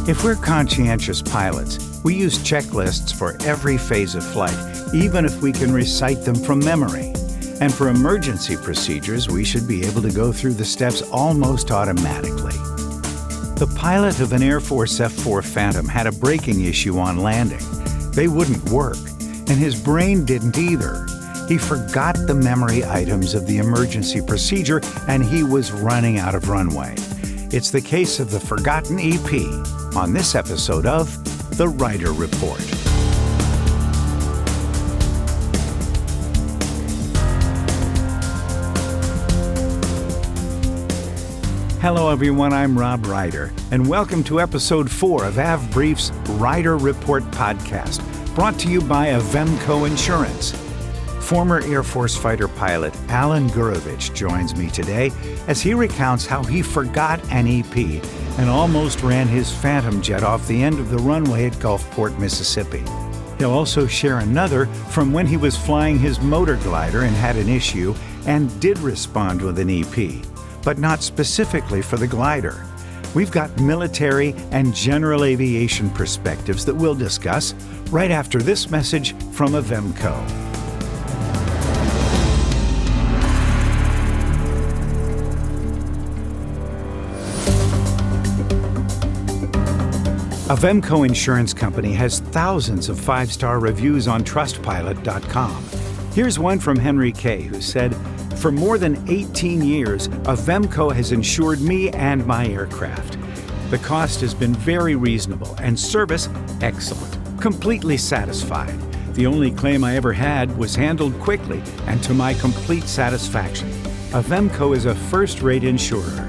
If we're conscientious pilots, we use checklists for every phase of flight, even if we can recite them from memory. And for emergency procedures, we should be able to go through the steps almost automatically. The pilot of an Air Force F-4 Phantom had a braking issue on landing. They wouldn't work, and his brain didn't either. He forgot the memory items of the emergency procedure, and he was running out of runway. It's the case of the forgotten EP on this episode of The Reider Report. Hello everyone, I'm Rob Reider, and welcome to episode 4 of AvBrief's Reider Report podcast, brought to you by Avemco Insurance. Former Air Force fighter pilot Alan Gurevich joins me today as he recounts how he forgot an EP and almost ran his Phantom jet off the end of the runway at Gulfport, Mississippi. He'll also share another from when he was flying his motor glider and had an issue and did respond with an EP, but not specifically for the glider. We've got military and general aviation perspectives that we'll discuss right after this message from Avemco. Avemco Insurance Company has thousands of 5-star reviews on Trustpilot.com. Here's one from Henry K., who said, "For more than 18 years, Avemco has insured me and my aircraft. The cost has been very reasonable and service excellent. Completely satisfied. The only claim I ever had was handled quickly and to my complete satisfaction. Avemco is a first-rate insurer."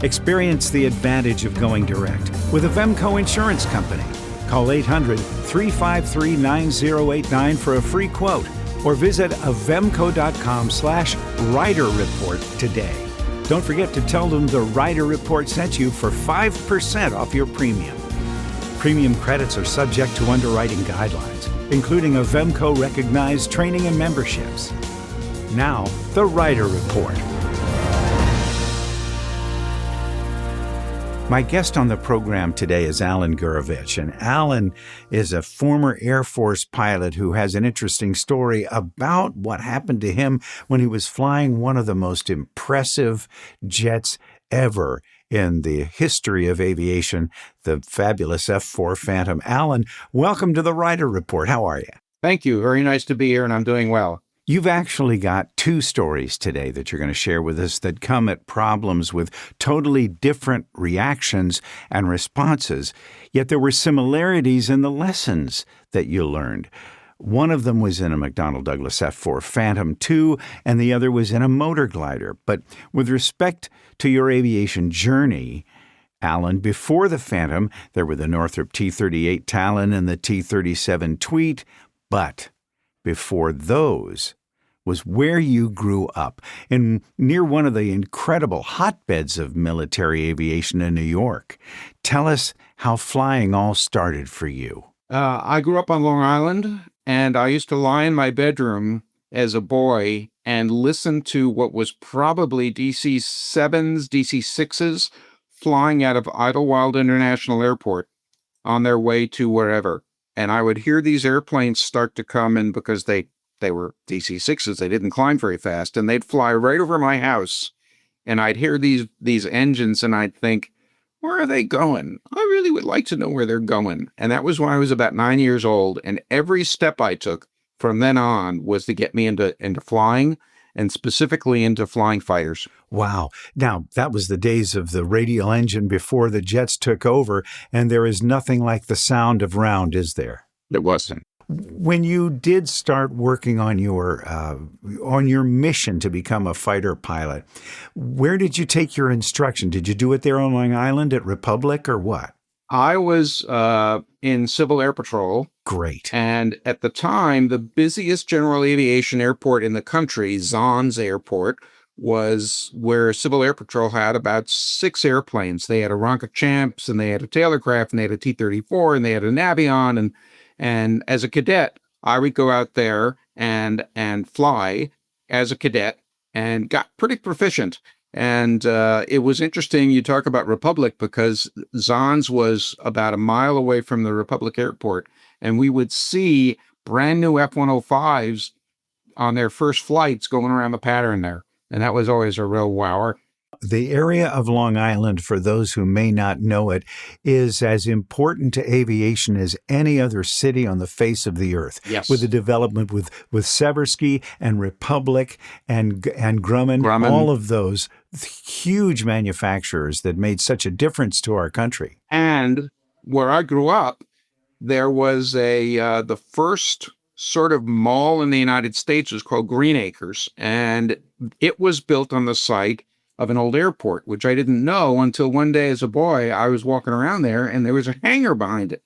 Experience the advantage of going direct with Avemco Insurance Company. Call 800-353-9089 for a free quote or visit avemco.com/riderreport today. Don't forget to tell them the Reider Report sent you for 5% off your premium. Premium credits are subject to underwriting guidelines, including Avemco recognized training and memberships. Now, the Reider Report. My guest on the program today is Alan Gurevich, and Alan is a former Air Force pilot who has an interesting story about what happened to him when he was flying one of the most impressive jets ever in the history of aviation, the fabulous F-4 Phantom. Alan, welcome to the Reider Report. How are you? Thank you. Very nice to be here, and I'm doing well. You've actually got 2 stories today that you're going to share with us that come at problems with totally different reactions and responses, yet there were similarities in the lessons that you learned. One of them was in a McDonnell Douglas F-4 Phantom II, and the other was in a motor glider. But with respect to your aviation journey, Alan, before the Phantom, there were the Northrop T-38 Talon and the T-37 Tweet, but before those was where you grew up, near one of the incredible hotbeds of military aviation in New York. Tell us how flying all started for you. I grew up on Long Island, and I used to lie in my bedroom as a boy and listen to what was probably DC-7s, DC-6s flying out of Idlewild International Airport on their way to wherever. And I would hear these airplanes start to come in because they were DC-6s. They didn't climb very fast, and they'd fly right over my house. And I'd hear these engines, and I'd think, where are they going? I really would like to know where they're going. And that was when I was about 9 years old. And every step I took from then on was to get me into flying, and specifically into flying fighters. Wow. Now, that was the days of the radial engine before the jets took over, and there is nothing like the sound of round, is there? It wasn't. When you did start working on your mission to become a fighter pilot, where did you take your instruction? Did you do it there on Long Island at Republic or what? I was in Civil Air Patrol. Great. And at the time, the busiest general aviation airport in the country, Zons Airport, was where Civil Air Patrol had about 6 airplanes. They had a Ronca Champs, and they had a Taylorcraft, and they had a T-34, and they had an Avion. And as a cadet, I would go out there and fly as a cadet and got pretty proficient. And it was interesting. You talk about Republic because Zons was about a mile away from the Republic Airport, and we would see brand new F-105s on their first flights going around the pattern there. And that was always a real wower. The area of Long Island, for those who may not know it, is as important to aviation as any other city on the face of the earth. Yes. With the development with Seversky and Republic and Grumman, all of those huge manufacturers that made such a difference to our country. And where I grew up, there was the first sort of mall in the United States was called Green Acres, and it was built on the site of an old airport, which I didn't know until one day as a boy. I was walking around there and there was a hangar behind it.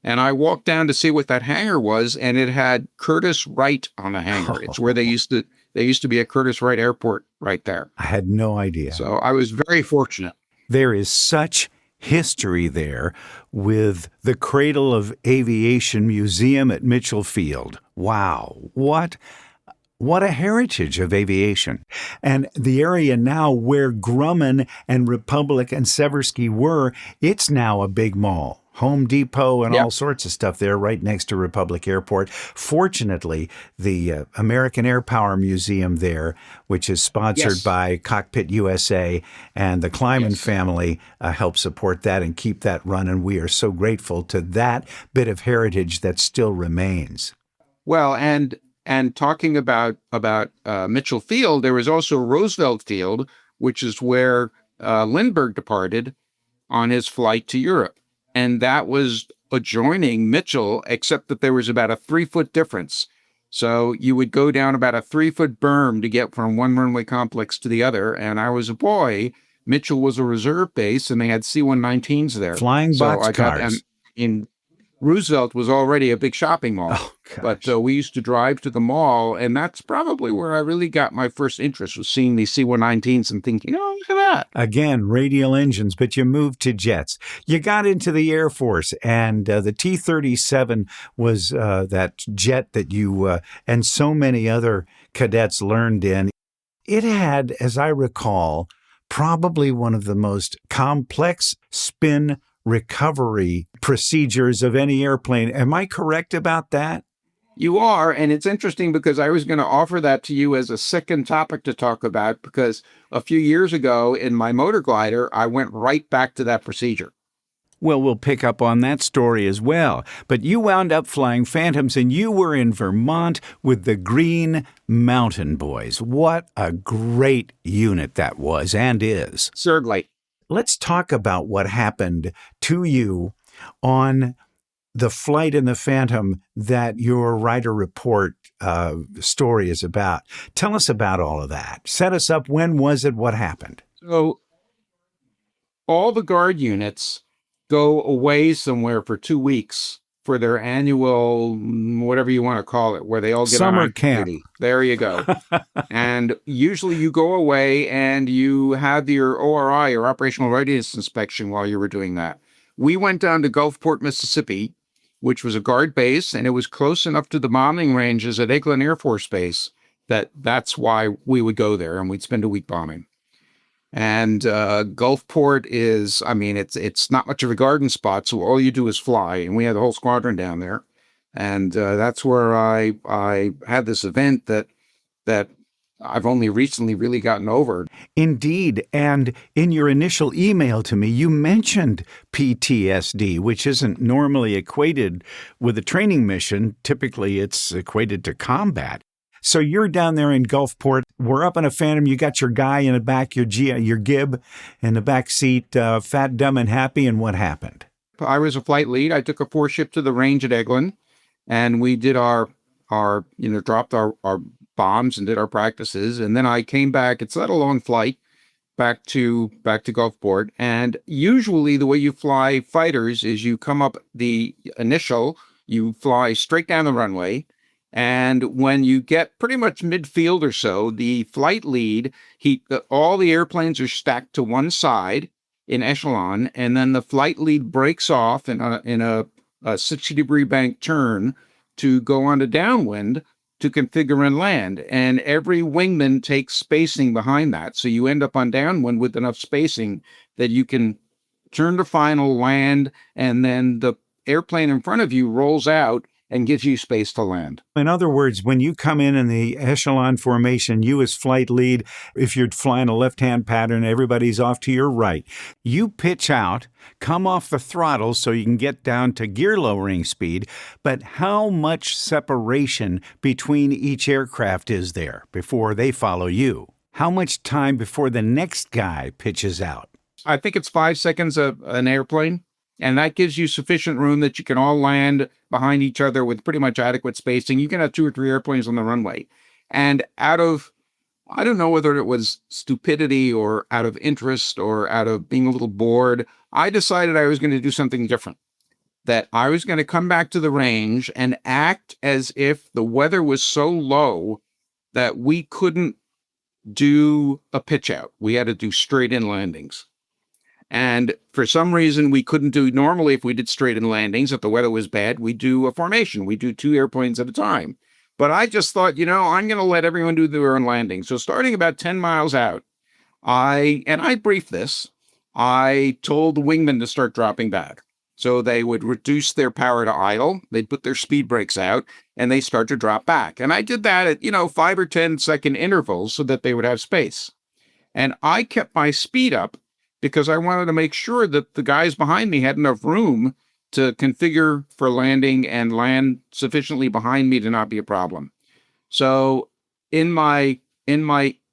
And I walked down to see what that hangar was, and it had Curtiss Wright on the hangar. It's where they used to be a Curtiss Wright airport right there. I had no idea. So I was very fortunate. There is such history there with the Cradle of Aviation Museum at Mitchell Field. Wow, what a heritage of aviation. And the area now where Grumman and Republic and Seversky were, it's now a big mall. Home Depot and all sorts of stuff there right next to Republic Airport. Fortunately, the American Air Power Museum there, which is sponsored by Cockpit USA, and the Kleiman family help support that and keep that running. We are so grateful to that bit of heritage that still remains. Well, and talking about Mitchell Field, there was also Roosevelt Field, which is where Lindbergh departed on his flight to Europe. And that was adjoining Mitchell, except that there was about a 3-foot difference. So you would go down about a 3-foot berm to get from one runway complex to the other. And I was a boy. Mitchell was a reserve base, and they had C-119s there. Flying boxcars. In Roosevelt was already a big shopping mall. Oh, but we used to drive to the mall, and that's probably where I really got my first interest, was seeing these C-119s and thinking, look at that. Again, radial engines, but you moved to jets. You got into the Air Force, and the T-37 was that jet that you and so many other cadets learned in. It had, as I recall, probably one of the most complex spin recovery procedures of any airplane. Am I correct about that? You are, and it's interesting because I was going to offer that to you as a second topic to talk about, because a few years ago in my motor glider, I went right back to that procedure. Well, we'll pick up on that story as well. But you wound up flying Phantoms, and you were in Vermont with the Green Mountain Boys. What a great unit that was and is. Certainly. Let's talk about what happened to you on the flight in the Phantom that your Reider Report story is about. Tell us about all of that. Set us up. When was it? What happened? So all the guard units go away somewhere for 2 weeks for their annual, whatever you want to call it, where they all get summer on camp. Duty. There you go. And usually you go away and you have your ORI, or Operational Readiness Inspection, while you were doing that. We went down to Gulfport, Mississippi, which was a guard base, and it was close enough to the bombing ranges at Eglin Air Force Base that's why we would go there, and we'd spend a week bombing. And Gulfport is, it's not much of a garden spot, so all you do is fly, and we had the whole squadron down there. And that's where I had this event that I've only recently really gotten over. Indeed. And in your initial email to me, you mentioned PTSD, which isn't normally equated with a training mission. Typically, it's equated to combat. So you're down there in Gulfport. We're up in a Phantom. You got your guy in the back, your gib in the back seat, fat, dumb, and happy. And what happened? I was a flight lead. I took a 4-ship to the range at Eglin, and we did dropped our bombs and did our practices. And then I came back. It's not a long flight back to Gulfport. And usually the way you fly fighters is you come up the initial, you fly straight down the runway. And when you get pretty much midfield or so, the flight lead, all the airplanes are stacked to one side in echelon, and then the flight lead breaks off in a 60-degree bank turn to go on to downwind to configure and land. And every wingman takes spacing behind that. So you end up on downwind with enough spacing that you can turn to final, land, and then the airplane in front of you rolls out and gives you space to land. In other words, when you come in the echelon formation, you as flight lead, if you're flying a left-hand pattern, everybody's off to your right. You pitch out, come off the throttle so you can get down to gear lowering speed, but how much separation between each aircraft is there before they follow you? How much time before the next guy pitches out? I think it's 5 seconds of an airplane. And that gives you sufficient room that you can all land behind each other with pretty much adequate spacing. You can have 2 or 3 airplanes on the runway. And out of, I don't know whether it was stupidity or out of interest or out of being a little bored, I decided I was going to do something different. That I was going to come back to the range and act as if the weather was so low that we couldn't do a pitch out. We had to do straight in landings. And for some reason, we couldn't do normally if we did straight in landings. If the weather was bad, we do a formation. We do 2 airplanes at a time. But I just thought, I'm going to let everyone do their own landing. So starting about 10 miles out, I briefed this. I told the wingmen to start dropping back. So they would reduce their power to idle. They'd put their speed brakes out and they start to drop back. And I did that at, 5 or 10 second intervals so that they would have space. And I kept my speed up because I wanted to make sure that the guys behind me had enough room to configure for landing and land sufficiently behind me to not be a problem. So in my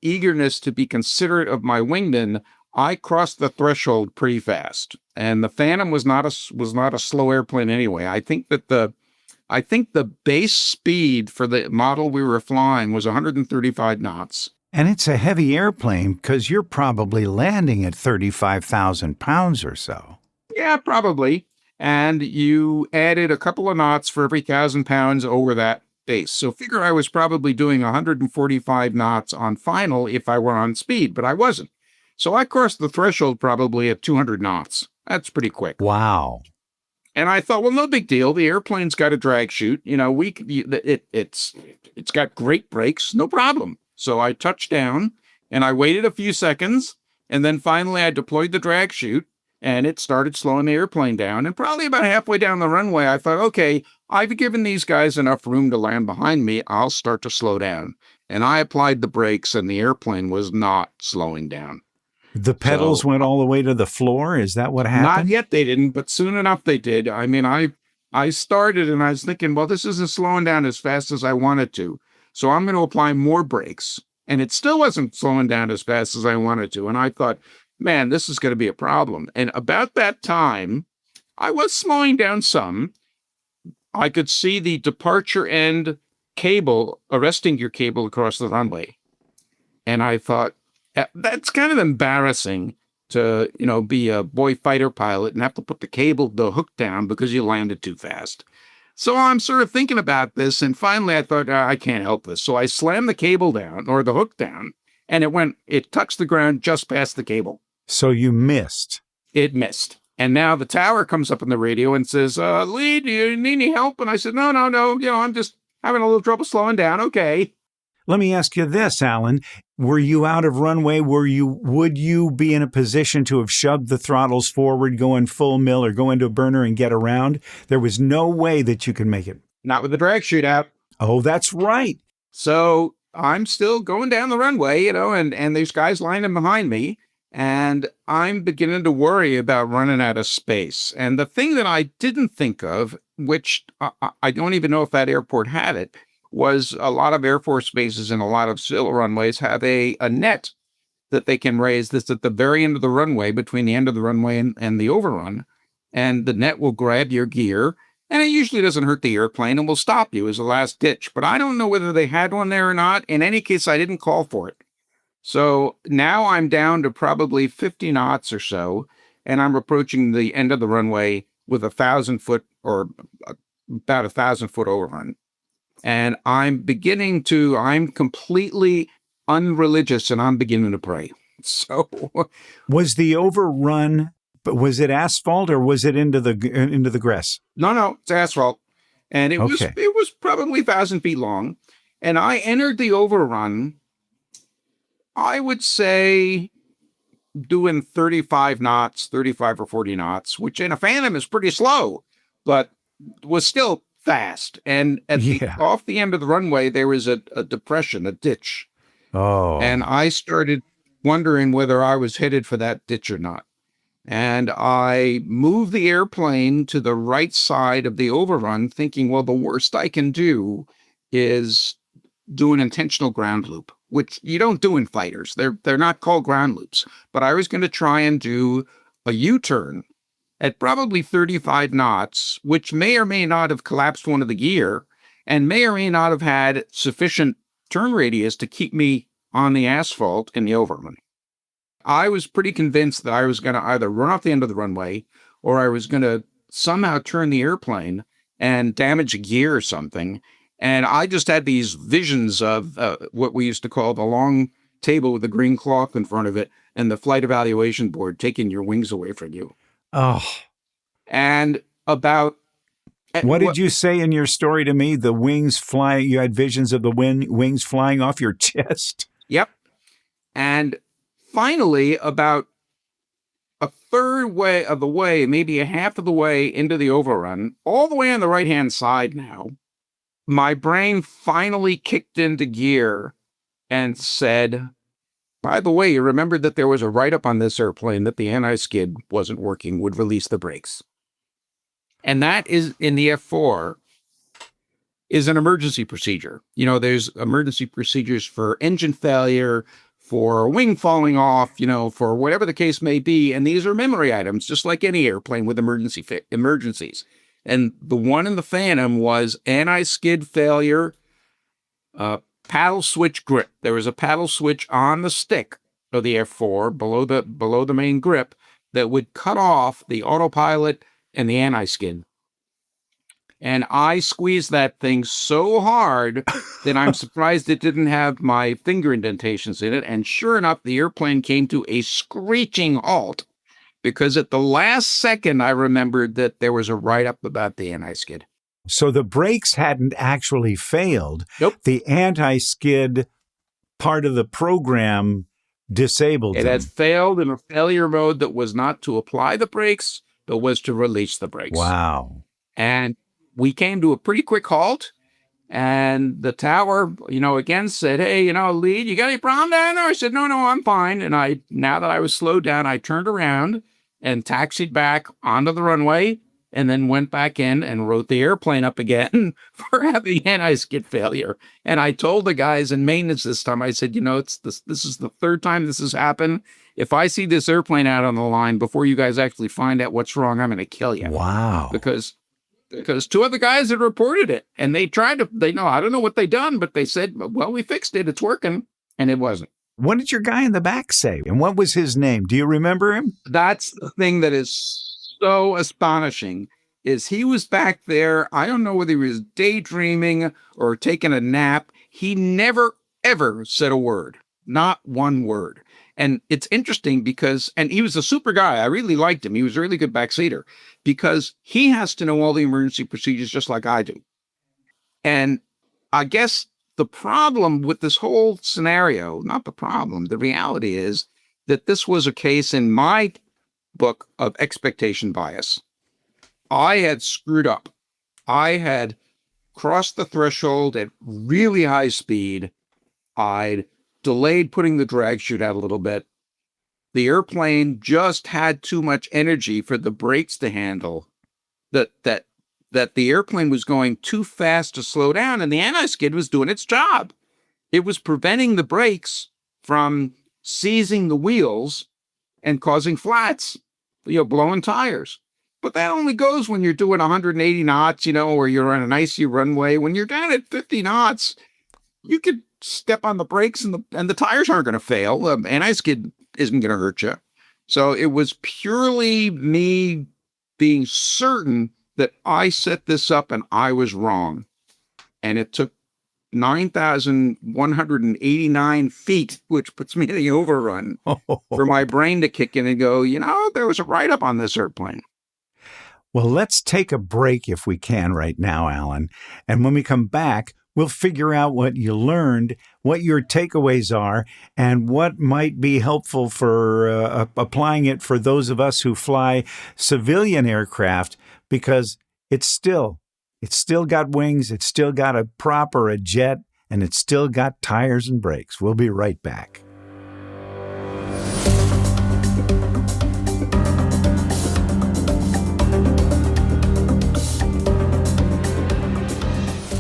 eagerness to be considerate of my wingman, I crossed the threshold pretty fast. And the Phantom was not a slow airplane anyway. I think the base speed for the model we were flying was 135 knots. And it's a heavy airplane because you're probably landing at 35,000 pounds or so. Yeah, probably. And you added a couple of knots for every 1,000 pounds over that base. So figure I was probably doing 145 knots on final if I were on speed, but I wasn't. So I crossed the threshold probably at 200 knots. That's pretty quick. Wow. And I thought, well, no big deal. The airplane's got a drag chute. It's got great brakes, no problem. So I touched down and I waited a few seconds. And then finally I deployed the drag chute and it started slowing the airplane down. And probably about halfway down the runway, I thought, okay, I've given these guys enough room to land behind me. I'll start to slow down. And I applied the brakes and the airplane was not slowing down. The pedals went all the way to the floor? Is that what happened? Not yet they didn't, but soon enough they did. I mean, I started and I was thinking, well, this isn't slowing down as fast as I wanted to. So I'm going to apply more brakes. And it still wasn't slowing down as fast as I wanted to. And I thought, man, this is going to be a problem. And about that time, I was slowing down some. I could see the departure end cable, arresting gear cable across the runway. And I thought, that's kind of embarrassing to, be a boy fighter pilot and have to put the hook down because you landed too fast. So I'm sort of thinking about this, and finally I thought, I can't help this. So I slammed the cable down, or the hook down, and it touched the ground just past the cable. So you missed. It missed. And now the tower comes up on the radio and says, Lee, do you need any help? And I said, no, I'm just having a little trouble slowing down. Okay. Let me ask you this, Alan. Were you out of runway? Would you be in a position to have shoved the throttles forward, going full mill or go into a burner and get around? There was no way that you could make it. Not with the drag chute out. Oh, that's right. So I'm still going down the runway, and there's guys lining behind me, and I'm beginning to worry about running out of space. And the thing that I didn't think of, which I don't even know if that airport had it, was a lot of Air Force bases and a lot of civil runways have a net that they can raise that's at the very end of the runway, between the end of the runway and the overrun. And the net will grab your gear, and it usually doesn't hurt the airplane and will stop you as a last ditch. But I don't know whether they had one there or not. In any case, I didn't call for it. So now I'm down to probably 50 knots or so, and I'm approaching the end of the runway with 1,000 foot or about 1,000 foot overrun. And I'm completely unreligious and I'm beginning to pray. So was the overrun, but was it asphalt or was it into the grass? No, it's asphalt. And it was probably 1,000 feet long. And I entered the overrun, I would say, doing 35 knots, 35 or 40 knots, which in a Phantom is pretty slow, but was still fast. And Yeah. off the end of the runway, there was a depression, a ditch. And Oh, I started wondering whether I was headed for that ditch or not. And I moved the airplane to the right side of the overrun, thinking, well, the worst I can do is do an intentional ground loop, which you don't do in fighters. They're not called ground loops. But I was going to try and do a U-turn at probably 35 knots, which may or may not have collapsed one of the gear and may or may not have had sufficient turn radius to keep me on the asphalt in the overrun. I was pretty convinced that I was going to either run off the end of the runway or I was going to somehow turn the airplane and damage a gear or something. And I just had these visions of what we used to call the long table with the green cloth in front of it and the flight evaluation board taking your wings away from you. oh. And about What did you say in your story to me? The wings flying, you had visions of the wings flying off your chest? Yep. And finally, about a third way of the way, maybe a half of the way into the overrun, all the way on the right-hand side now, my brain finally kicked into gear and said, by the way, you remembered that there was a write-up on this airplane that the anti-skid wasn't working, would release the brakes. And that is, in the F4, is an emergency procedure. You know, there's emergency procedures for engine failure, for a wing falling off, you know, for whatever the case may be. And these are memory items, just like any airplane with emergencies. And the one in the Phantom was anti-skid failure, paddle switch grip. There was a paddle switch on the stick of the F4 below the main grip that would cut off the autopilot and the anti-skid. And I squeezed that thing so hard that I'm surprised it didn't have my finger indentations in it. And sure enough, the airplane came to a screeching halt because at the last second, I remembered that there was a write-up about the anti-skid. So the brakes hadn't actually failed. Nope. The anti-skid part of the program disabled It them. had failed in a failure mode that was not to apply the brakes, but was to release the brakes. Wow. And we came to a pretty quick halt, and the tower, you know, again said, hey, you know, lead, you got any problem down there? I said, no, I'm fine. And now that I was slowed down, I turned around and taxied back onto the runway and then went back in and wrote the airplane up again for having anti-skid failure. And I told the guys in maintenance this time, I said, you know, this is the third time this has happened. If I see this airplane out on the line before you guys actually find out what's wrong, I'm going to kill you. Wow. Because two other guys had reported it, and I don't know what they done, but they said, well, we fixed it. It's working. And it wasn't. What did your guy in the back say? And what was his name? Do you remember him? That's the thing that is so astonishing is he was back there. I don't know whether he was daydreaming or taking a nap. He never, ever said a word, not one word. And it's interesting because, and he was a super guy. I really liked him. He was a really good backseater because he has to know all the emergency procedures just like I do. And I guess the problem with this whole scenario, not the problem, the reality is that this was a case in my book of expectation bias. I had screwed up. I had crossed the threshold at really high speed. I'd delayed putting the drag chute out a little bit. The airplane just had too much energy for the brakes to handle. That the airplane was going too fast to slow down, and the anti-skid was doing its job. It was preventing the brakes from seizing the wheels and causing flats, you know, blowing tires. But that only goes when you're doing 180 knots, you know, or you're on an icy runway. When you're down at 50 knots, you could step on the brakes and the tires aren't going to fail. Anti-skid isn't going to hurt you. So it was purely me being certain that I set this up and I was wrong. And it took 9,189 feet, which puts me in the overrun, for my brain to kick in and go, you know, there was a write-up on this airplane. Well, let's take a break if we can right now, Alan. And when we come back, We'll figure out what you learned, what your takeaways are, and what might be helpful for applying it for those of us who fly civilian aircraft, because it's still got wings, it's still got a prop or a jet, and it's still got tires and brakes. We'll be right back.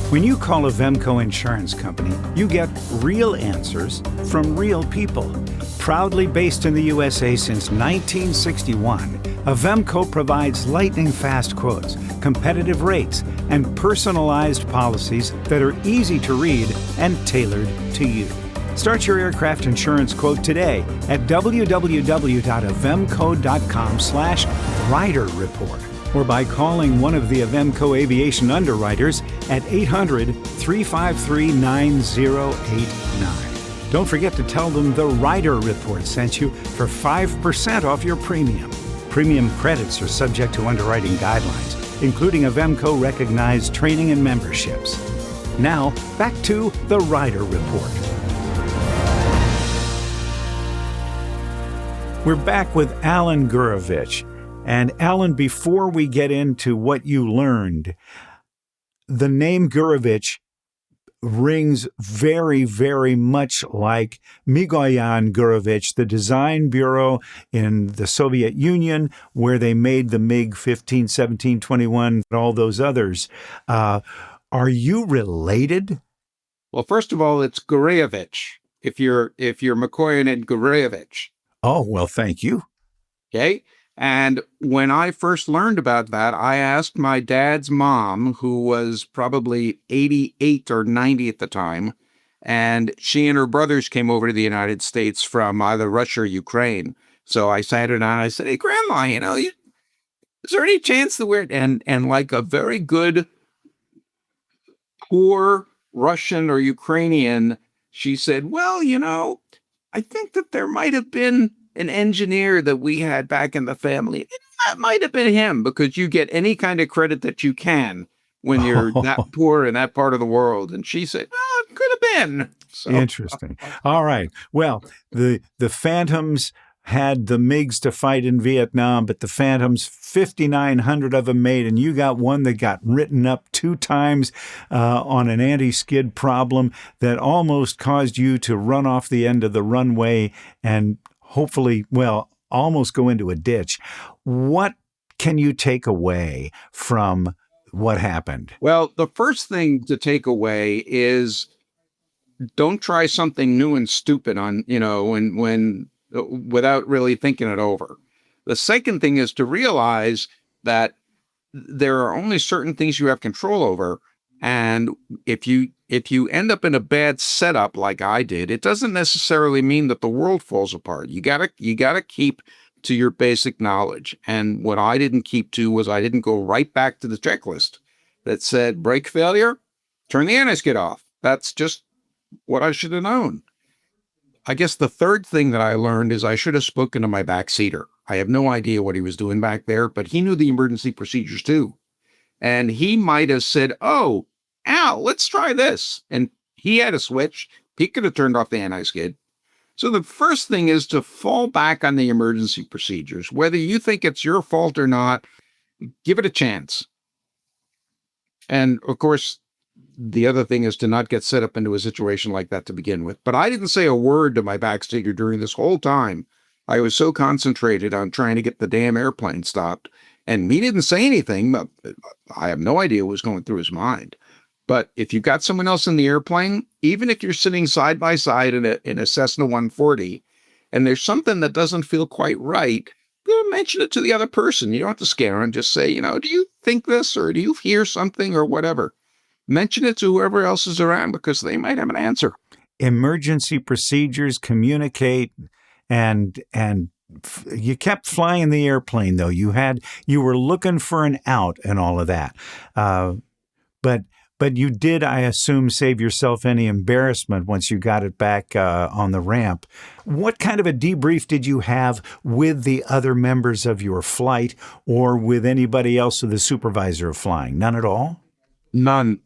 When you call a Vemco insurance company, you get real answers from real people. Proudly based in the USA since 1961, Avemco provides lightning-fast quotes, competitive rates, and personalized policies that are easy to read and tailored to you. Start your aircraft insurance quote today at www.avemco.com/Reider Report, or by calling one of the Avemco aviation underwriters at 800-353-9089. Don't forget to tell them the Reider Report sent you for 5% off your premium. Premium credits are subject to underwriting guidelines, including Avemco recognized training and memberships. Now, back to the Reider Report. We're back with Alan Gurevich. And Alan, before we get into what you learned, the name Gurevich rings very, very much like Mikoyan Gurevich, the design bureau in the Soviet Union, where they made the MiG-15, 17, 21, and all those others. Are you related? Well, first of all, it's Gurevich. If you're Mikoyan and Gurevich. Oh, well, thank you. Okay. And when I first learned about that, I asked my dad's mom, who was probably 88 or 90 at the time, and she and her brothers came over to the United States from either Russia or Ukraine. So I sat her down and I said, "Hey, Grandma, is there any chance that we're..." And like a very good, poor Russian or Ukrainian, she said, "Well, I think that there might have been an engineer that we had back in the family. That might have been him," because you get any kind of credit that you can when you're that poor in that part of the world. And she said, "Oh, it could have been." So. Interesting. All right. Well, the Phantoms had the MiGs to fight in Vietnam, but the Phantoms, 5,900 of them made, and you got one that got written up 2 times on an anti-skid problem that almost caused you to run off the end of the runway and hopefully, almost go into a ditch. What can you take away from what happened? Well, the first thing to take away is don't try something new and stupid when without really thinking it over. The second thing is to realize that there are only certain things you have control over. And if you end up in a bad setup like I did, it doesn't necessarily mean that the world falls apart. You gotta keep to your basic knowledge. And what I didn't keep to was I didn't go right back to the checklist that said brake failure, turn the anti-skid off. That's just what I should have known. I guess the third thing that I learned is I should have spoken to my backseater. I have no idea what he was doing back there, but he knew the emergency procedures too. And he might have said, "Oh, Al, let's try this." And he had a switch. He could have turned off the anti-skid. So the first thing is to fall back on the emergency procedures. Whether you think it's your fault or not, give it a chance. And of course, the other thing is to not get set up into a situation like that to begin with. But I didn't say a word to my backseater during this whole time. I was so concentrated on trying to get the damn airplane stopped. And he didn't say anything. I have no idea what was going through his mind. But if you've got someone else in the airplane, even if you're sitting side by side in a Cessna 140, and there's something that doesn't feel quite right, mention it to the other person. You don't have to scare them. Just say, do you think this, or do you hear something, or whatever? Mention it to whoever else is around, because they might have an answer. Emergency procedures, communicate, and you kept flying the airplane, though. You were looking for an out and all of that. But you did, I assume, save yourself any embarrassment once you got it back on the ramp. What kind of a debrief did you have with the other members of your flight, or with anybody else, or the supervisor of flying? None at all? None.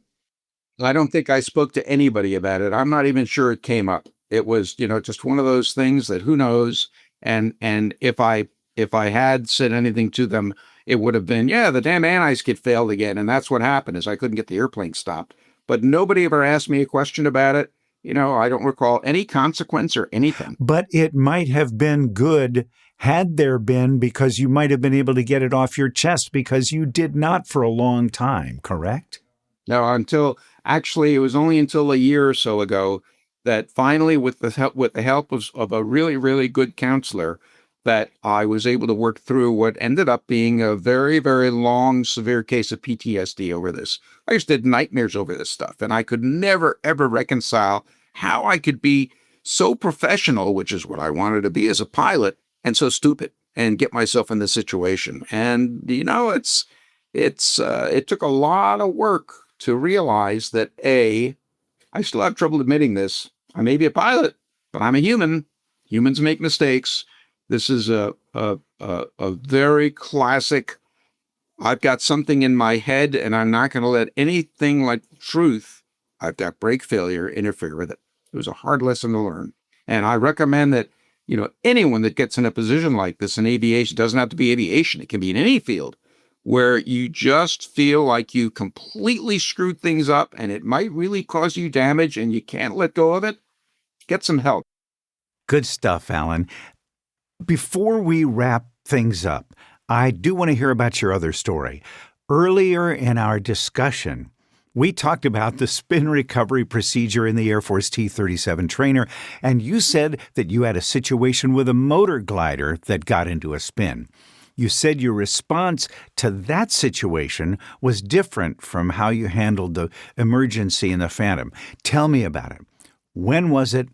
I don't think I spoke to anybody about it. I'm not even sure it came up. It was, just one of those things that who knows. And if I had said anything to them, it would have been, yeah, the damn anti skid failed again. And that's what happened is I couldn't get the airplane stopped. But nobody ever asked me a question about it. I don't recall any consequence or anything. But it might have been good had there been, because you might have been able to get it off your chest because you did not for a long time, correct? No, it was only until a year or so ago that finally, with the help of a really, really good counselor, that I was able to work through what ended up being a very, very long, severe case of PTSD over this. I used to have nightmares over this stuff, and I could never, ever reconcile how I could be so professional, which is what I wanted to be as a pilot, and so stupid and get myself in this situation. And, it took a lot of work to realize that I still have trouble admitting this. I may be a pilot, but I'm a human. Humans make mistakes. This is a very classic, I've got something in my head and I'm not going to let anything like truth, I've got brake failure, interfere with it. It was a hard lesson to learn. And I recommend that, anyone that gets in a position like this in aviation, doesn't have to be aviation, it can be in any field, where you just feel like you completely screwed things up and it might really cause you damage and you can't let go of it, get some help. Good stuff, Alan. Before we wrap things up, I do want to hear about your other story. Earlier in our discussion, we talked about the spin recovery procedure in the Air Force T-37 trainer, and you said that you had a situation with a motor glider that got into a spin. You said your response to that situation was different from how you handled the emergency in the Phantom. Tell me about it. When was it?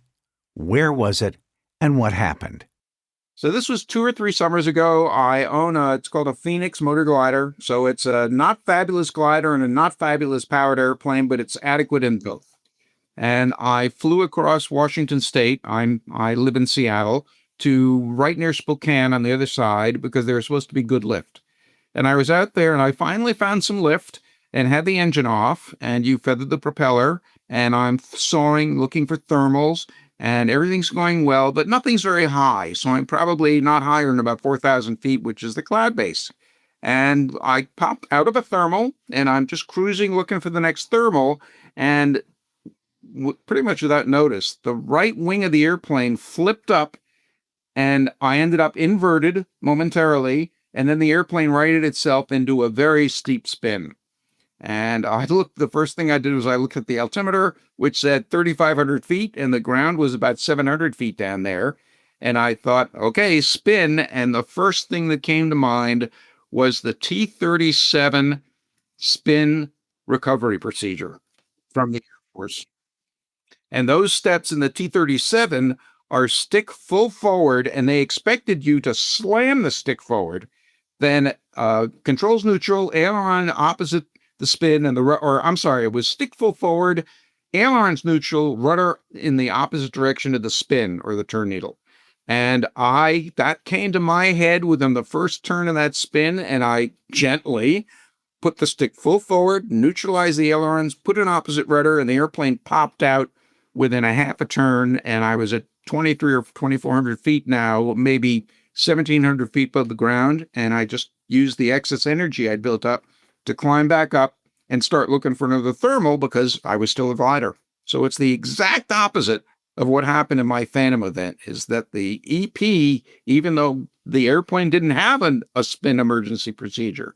Where was it? And what happened? So this was 2 or 3 summers ago. I own it's called a Phoenix motor glider. So it's a not fabulous glider and a not fabulous powered airplane, but it's adequate in both. And I flew across Washington State. I live in Seattle, to right near Spokane on the other side because there was supposed to be good lift. And I was out there and I finally found some lift and had the engine off, and you feathered the propeller, and I'm soaring, looking for thermals, and everything's going well, but nothing's very high. So I'm probably not higher than about 4,000 feet, which is the cloud base. And I popped out of a thermal and I'm just cruising looking for the next thermal. And pretty much without notice, the right wing of the airplane flipped up and I ended up inverted momentarily. And then the airplane righted itself into a very steep spin. And the first thing I did was I looked at the altimeter, which said 3,500 feet, and the ground was about 700 feet down there. And I thought, okay, spin. And the first thing that came to mind was the T-37 spin recovery procedure from the Air Force. And those steps in the T-37 are stick full forward, and they expected you to slam the stick forward, then controls neutral, aileron opposite the spin, and it was stick full forward, ailerons neutral, rudder in the opposite direction of the spin or the turn needle. And that came to my head within the first turn of that spin, and I gently put the stick full forward, neutralized the ailerons, put an opposite rudder, and the airplane popped out within a half a turn, and I was at 23 or 2,400 feet now, maybe 1,700 feet above the ground, and I just used the excess energy I'd built up to climb back up and start looking for another thermal because I was still a glider. So it's the exact opposite of what happened in my Phantom event, is that the EP, even though the airplane didn't have a spin emergency procedure,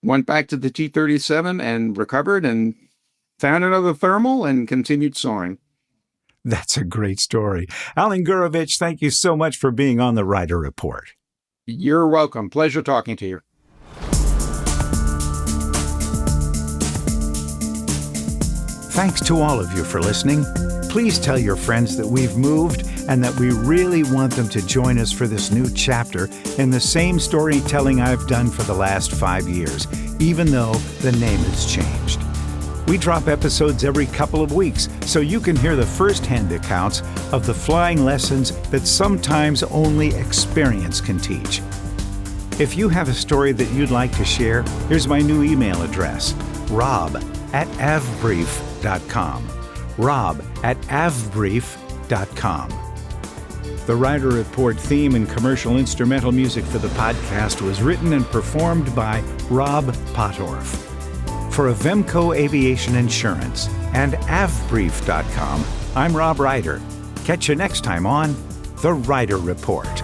went back to the T-37 and recovered and found another thermal and continued soaring. That's a great story. Alan Gurevich, thank you so much for being on the Reider Report. You're welcome. Pleasure talking to you. Thanks to all of you for listening. Please tell your friends that we've moved and that we really want them to join us for this new chapter in the same storytelling I've done for the last 5 years, even though the name has changed. We drop episodes every couple of weeks so you can hear the first-hand accounts of the flying lessons that sometimes only experience can teach. If you have a story that you'd like to share, here's my new email address, rob rob@avbrief.com. rob@avbrief.com. The Reider Report theme and commercial instrumental music for the podcast was written and performed by Rob Pottorff. For Avemco Aviation Insurance and avbrief.com, I'm Rob Reider. Catch you next time on The Reider Report.